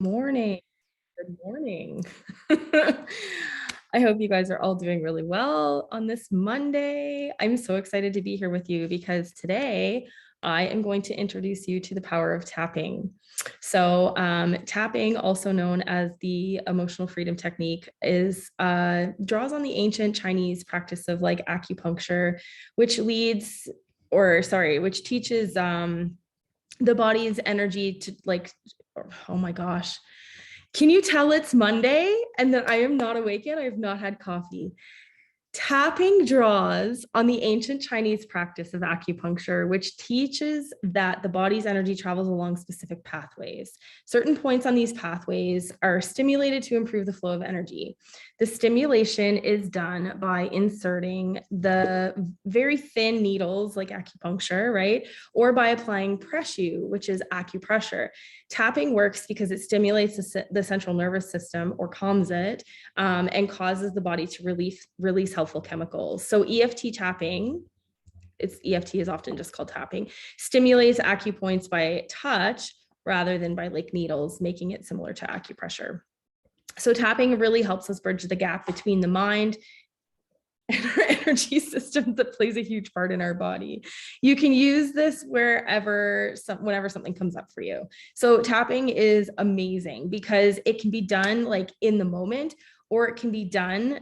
Morning. Good morning. I hope you guys are all doing really well on this Monday. I'm so excited to be here with you because today I am going to introduce you to the power of tapping. So, tapping, also known as the emotional freedom technique, is draws on the ancient Chinese practice of like acupuncture, which which teaches the body's energy to like, oh my gosh. Can you tell it's Monday and that I am not awake yet? I have not had coffee. Tapping draws on the ancient Chinese practice of acupuncture, which teaches that the body's energy travels along specific pathways. Certain points on these pathways are stimulated to improve the flow of energy. The stimulation is done by inserting the very thin needles like acupuncture, right? Or by applying pressure, which is acupressure. Tapping works because it stimulates the central nervous system or calms it, and causes the body to release helpful chemicals. So EFT tapping, EFT is often just called tapping, stimulates acupoints by touch rather than by like needles, making it similar to acupressure. So tapping really helps us bridge the gap between the mind and our energy system that plays a huge part in our body. You can use this whenever something comes up for you. So tapping is amazing because it can be done like in the moment, or it can be done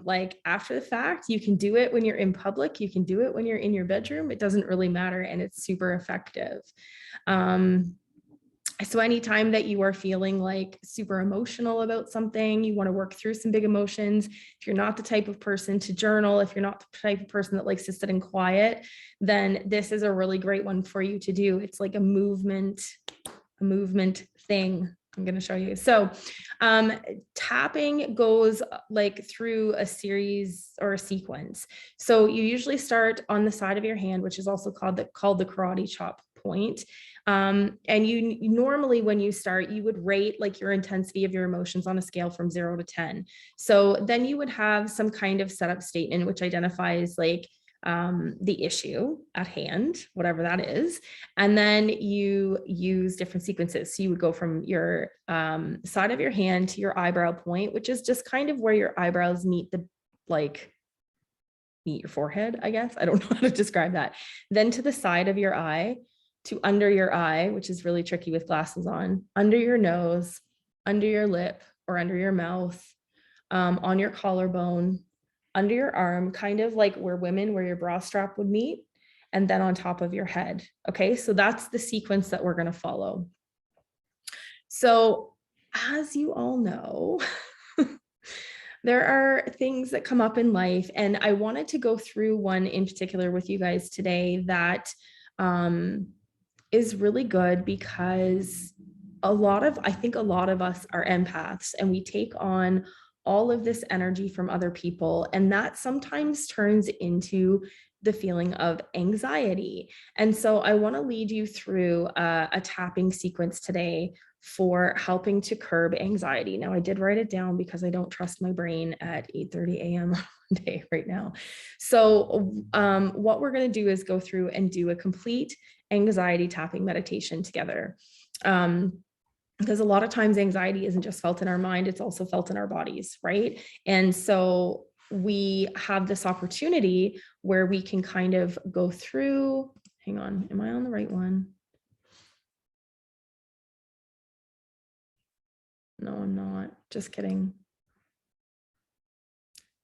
like after the fact. You can do it when you're in public. You can do it when you're in your bedroom. It doesn't really matter, and it's super effective. So anytime that you are feeling like super emotional about something, you want to work through some big emotions, if you're not the type of person to journal, if you're not the type of person that likes to sit in quiet, then this is a really great one for you to do. It's like a movement thing. I'm going to show you. So tapping goes like through a series or a sequence. So you usually start on the side of your hand, which is also called the karate chop point. And you normally, when you start, you would rate like your intensity of your emotions on a scale from 0 to 10. So then you would have some kind of setup statement, which identifies like the issue at hand, whatever that is. And then you use different sequences. So you would go from your side of your hand to your eyebrow point, which is just kind of where your eyebrows meet your forehead, I guess. I don't know how to describe that. Then to the side of your eye, to under your eye, which is really tricky with glasses on, under your nose, under your lip or under your mouth, on your collarbone, under your arm, kind of like where your bra strap would meet, and then on top of your head. Okay, so that's the sequence that we're going to follow. So as you all know, there are things that come up in life, and I wanted to go through one in particular with you guys today that is really good because I think a lot of us are empaths, and we take on all of this energy from other people, and that sometimes turns into the feeling of anxiety. And so I want to lead you through a tapping sequence today for helping to curb anxiety. Now, I did write it down because I don't trust my brain at 8:30 a.m. on Monday right now. So what we're going to do is go through and do a complete anxiety tapping meditation together. Because a lot of times anxiety isn't just felt in our mind, it's also felt in our bodies, right? And so we have this opportunity where we can kind of go through, hang on, am I on the right one? No, I'm not. Just kidding.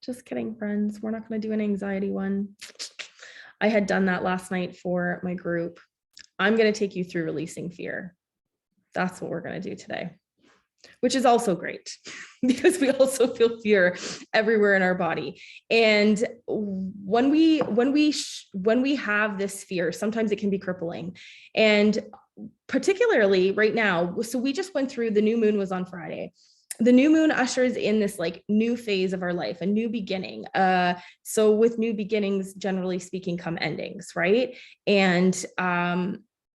Just kidding, friends. We're not going to do an anxiety one. I had done that last night for my group. I'm going to take you through releasing fear. That's what we're going to do today, which is also great because we also feel fear everywhere in our body. And when we have this fear, sometimes it can be crippling. And particularly right now, so we just went through, the new moon was on Friday. The new moon ushers in this like new phase of our life, a new beginning. So with new beginnings, generally speaking, come endings, right? And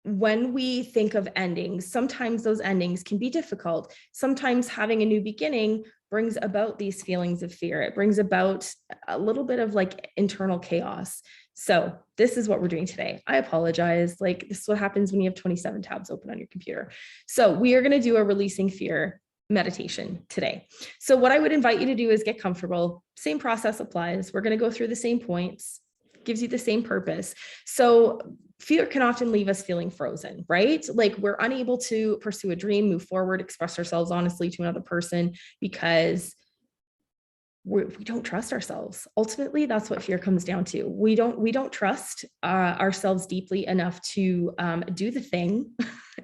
when we think of endings, sometimes those endings can be difficult. Sometimes having a new beginning brings about these feelings of fear. It brings about a little bit of like internal chaos. So this is what we're doing today. I apologize. Like, this is what happens when you have 27 tabs open on your computer. So we are going to do a releasing fear meditation today. So what I would invite you to do is get comfortable. Same process applies. We're going to go through the same points, gives you the same purpose. So fear can often leave us feeling frozen, right? Like we're unable to pursue a dream, move forward, express ourselves honestly to another person because we don't trust ourselves. Ultimately, that's what fear comes down to. We don't trust ourselves deeply enough to do the thing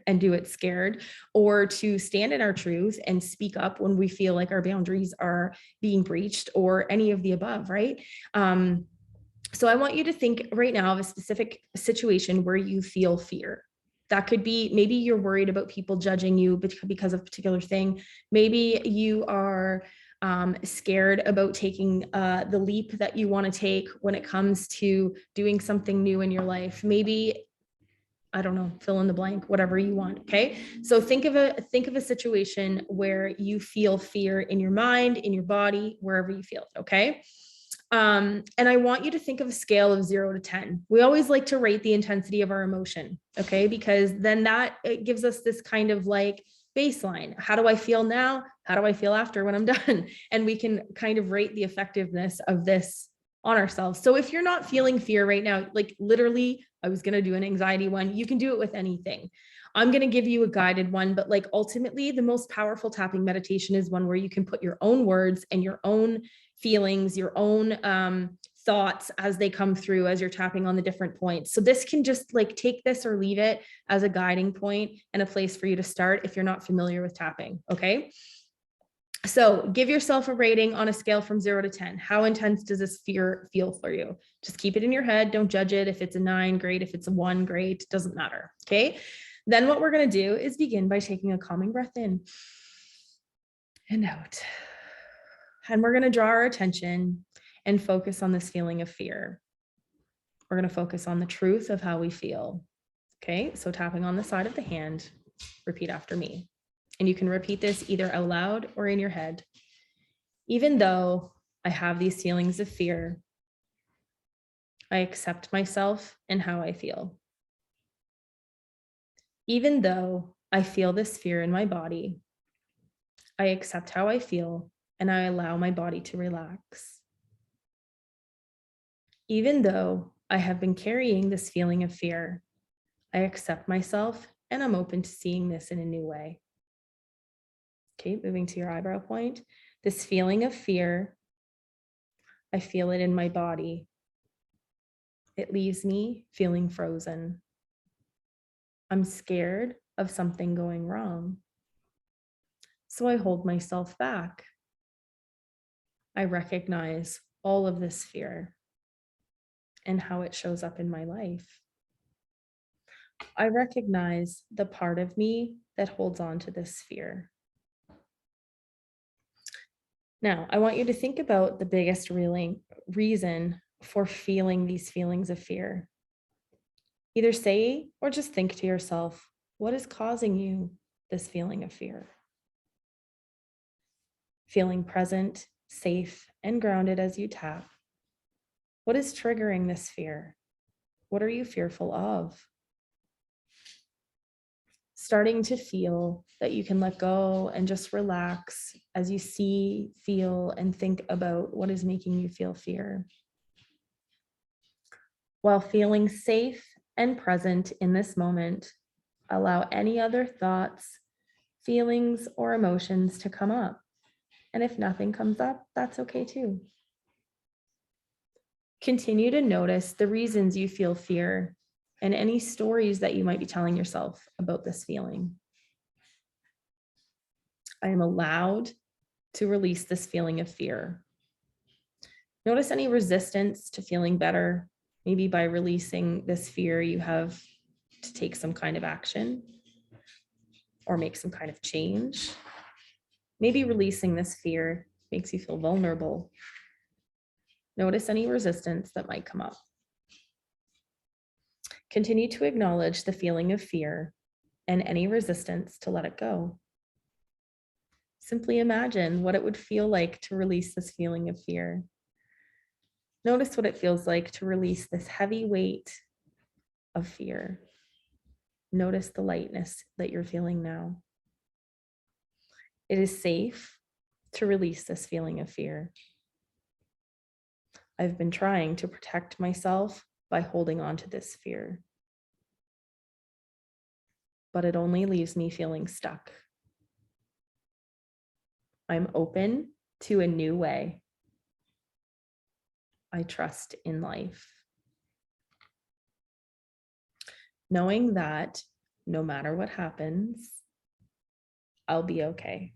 and do it scared, or to stand in our truth and speak up when we feel like our boundaries are being breached, or any of the above, right? So I want you to think right now of a specific situation where you feel fear. That could be, maybe you're worried about people judging you because of a particular thing. Maybe you are scared about taking the leap that you want to take when it comes to doing something new in your life. Maybe, I don't know, fill in the blank, whatever you want. Okay. So think of a situation where you feel fear in your mind, in your body, wherever you feel it. Okay. And I want you to think of a scale of 0 to 10. We always like to rate the intensity of our emotion. Okay. Because then it gives us this kind of like baseline. How do I feel now? How do I feel after when I'm done? And we can kind of rate the effectiveness of this on ourselves. So if you're not feeling fear right now, like literally, I was going to do an anxiety one. You can do it with anything. I'm going to give you a guided one, but like ultimately the most powerful tapping meditation is one where you can put your own words and your own feelings, your own thoughts as they come through as you're tapping on the different points. So this can just like take this or leave it as a guiding point and a place for you to start if you're not familiar with tapping. Okay. So give yourself a rating on a scale from 0 to 10. How intense does this fear feel for you? Just keep it in your head. Don't judge it. If it's a 9, great. If it's a 1, great. Doesn't matter. Okay. Then what we're going to do is begin by taking a calming breath in and out. And we're going to draw our attention and focus on this feeling of fear. We're going to focus on the truth of how we feel. Okay. So tapping on the side of the hand, repeat after me. And you can repeat this either out loud or in your head. Even though I have these feelings of fear, I accept myself and how I feel. Even though I feel this fear in my body, I accept how I feel and I allow my body to relax. Even though I have been carrying this feeling of fear, I accept myself and I'm open to seeing this in a new way. Okay, moving to your eyebrow point. This feeling of fear, I feel it in my body. It leaves me feeling frozen. I'm scared of something going wrong. So I hold myself back. I recognize all of this fear and how it shows up in my life. I recognize the part of me that holds on to this fear. Now, I want you to think about the biggest reason for feeling these feelings of fear. Either say or just think to yourself, what is causing you this feeling of fear? Feeling present, safe, and grounded as you tap. What is triggering this fear? What are you fearful of? Starting to feel that you can let go and just relax as you see, feel, and think about what is making you feel fear. While feeling safe and present in this moment, allow any other thoughts, feelings, or emotions to come up. And if nothing comes up, that's okay too. Continue to notice the reasons you feel fear and any stories that you might be telling yourself about this feeling. I am allowed to release this feeling of fear. Notice any resistance to feeling better. Maybe by releasing this fear, you have to take some kind of action or make some kind of change. Maybe releasing this fear makes you feel vulnerable. Notice any resistance that might come up. Continue to acknowledge the feeling of fear and any resistance to let it go. Simply imagine what it would feel like to release this feeling of fear. Notice what it feels like to release this heavy weight of fear. Notice the lightness that you're feeling now. It is safe to release this feeling of fear. I've been trying to protect myself by holding on to this fear, but it only leaves me feeling stuck. I'm open to a new way. I trust in life. Knowing that no matter what happens, I'll be okay.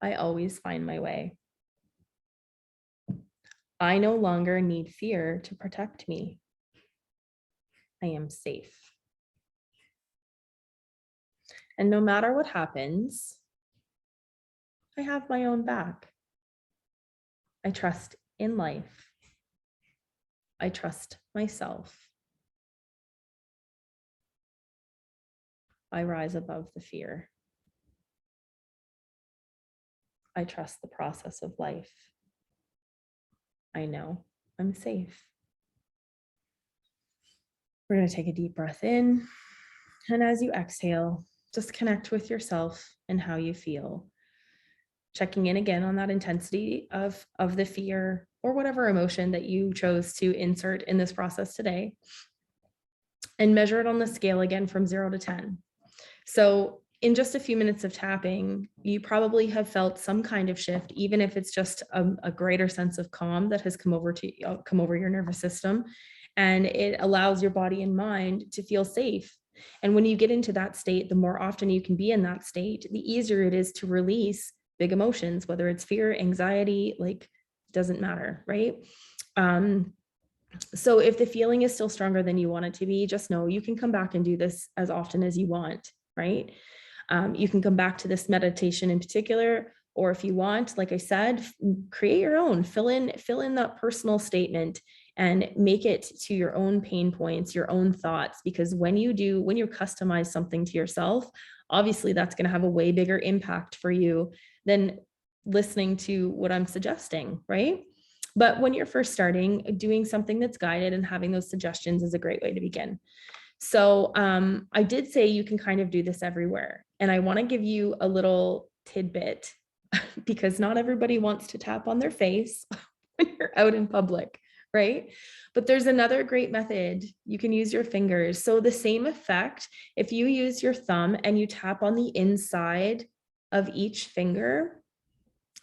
I always find my way. I no longer need fear to protect me. I am safe. And no matter what happens, I have my own back. I trust in life. I trust myself. I rise above the fear. I trust the process of life. I know I'm safe. We're going to take a deep breath in. And as you exhale, just connect with yourself and how you feel. Checking in again on that intensity of the fear or whatever emotion that you chose to insert in this process today. And measure it on the scale again from 0 to 10. So in just a few minutes of tapping, you probably have felt some kind of shift, even if it's just a greater sense of calm that has come over your nervous system. And it allows your body and mind to feel safe. And when you get into that state, the more often you can be in that state, the easier it is to release big emotions, whether it's fear, anxiety, like doesn't matter, right? So if the feeling is still stronger than you want it to be, just know you can come back and do this as often as you want, right? You can come back to this meditation in particular, or if you want, like I said, create your own, fill in that personal statement and make it to your own pain points, your own thoughts, because when you customize something to yourself, obviously that's going to have a way bigger impact for you than listening to what I'm suggesting, right? But when you're first starting, doing something that's guided and having those suggestions is a great way to begin. So I did say you can kind of do this everywhere. And I want to give you a little tidbit because not everybody wants to tap on their face when you're out in public, right? But there's another great method. You can use your fingers. So the same effect, if you use your thumb and you tap on the inside of each finger,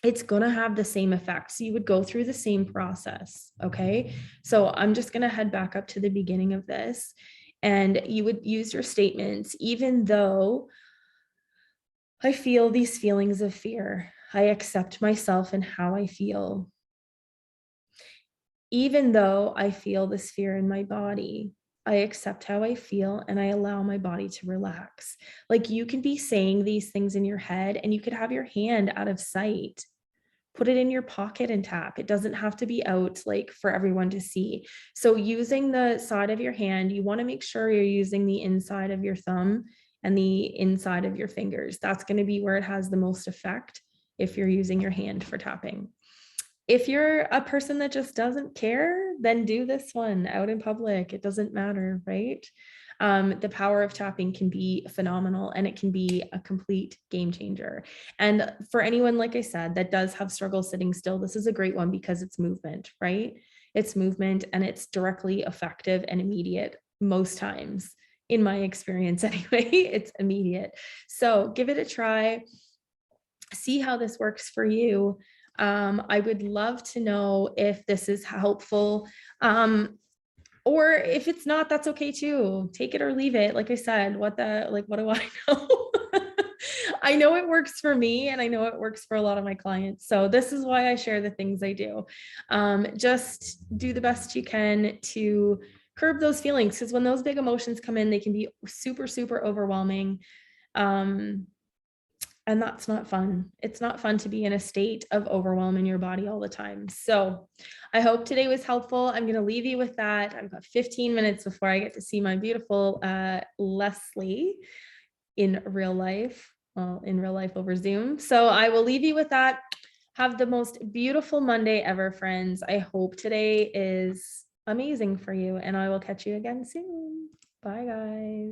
it's going to have the same effect. So you would go through the same process. Okay. So I'm just going to head back up to the beginning of this, and you would use your statements. Even though I feel these feelings of fear, I accept myself and how I feel. Even though I feel this fear in my body, I accept how I feel and I allow my body to relax. Like you can be saying these things in your head and you could have your hand out of sight. Put it in your pocket and tap. It doesn't have to be out like for everyone to see. So using the side of your hand, you want to make sure you're using the inside of your thumb and the inside of your fingers. That's going to be where it has the most effect if you're using your hand for tapping. If you're a person that just doesn't care, then do this one out in public. It doesn't matter, right? The power of tapping can be phenomenal and it can be a complete game changer. And for anyone, like I said, that does have struggle sitting still, this is a great one because it's movement, right? It's movement and it's directly effective and immediate most times. In my experience anyway, it's immediate. So give it a try. See how this works for you. I would love to know if this is helpful. Or if it's not, that's okay too. Take it or leave it. Like I said, what do I know? I know it works for me and I know it works for a lot of my clients. So this is why I share the things I do. Just do the best you can to curb those feelings, because when those big emotions come in, they can be super, super overwhelming. And that's not fun. It's not fun to be in a state of overwhelm in your body all the time. So I hope today was helpful. I'm going to leave you with that. I've got 15 minutes before I get to see my beautiful Leslie in real life over Zoom. So I will leave you with that. Have the most beautiful Monday ever, friends. I hope today is amazing for you, and I will catch you again soon. Bye, guys.